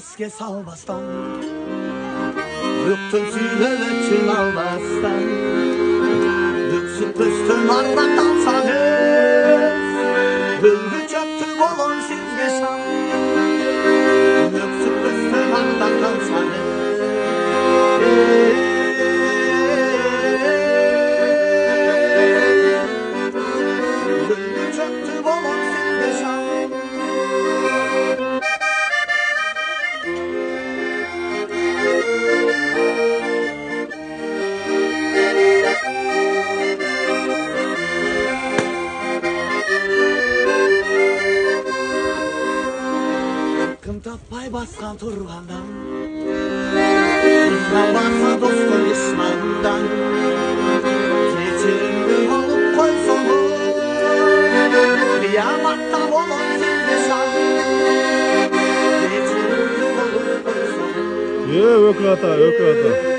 Eske salbastan Öktün süylöçün albastan Öksün püstün ardan kalsanız Bülgü çöktü bolon sizge şan Öksün püstün ardan kalsanız Bülgü çöktü bolon sizge şan Tapay baskan turgandan Kızla basa dostum ismandan Kечиримдуу болуп койсонуз Kıyamatta bolon sizge şan Kечиримдуу болуп койсонуз Өкү ата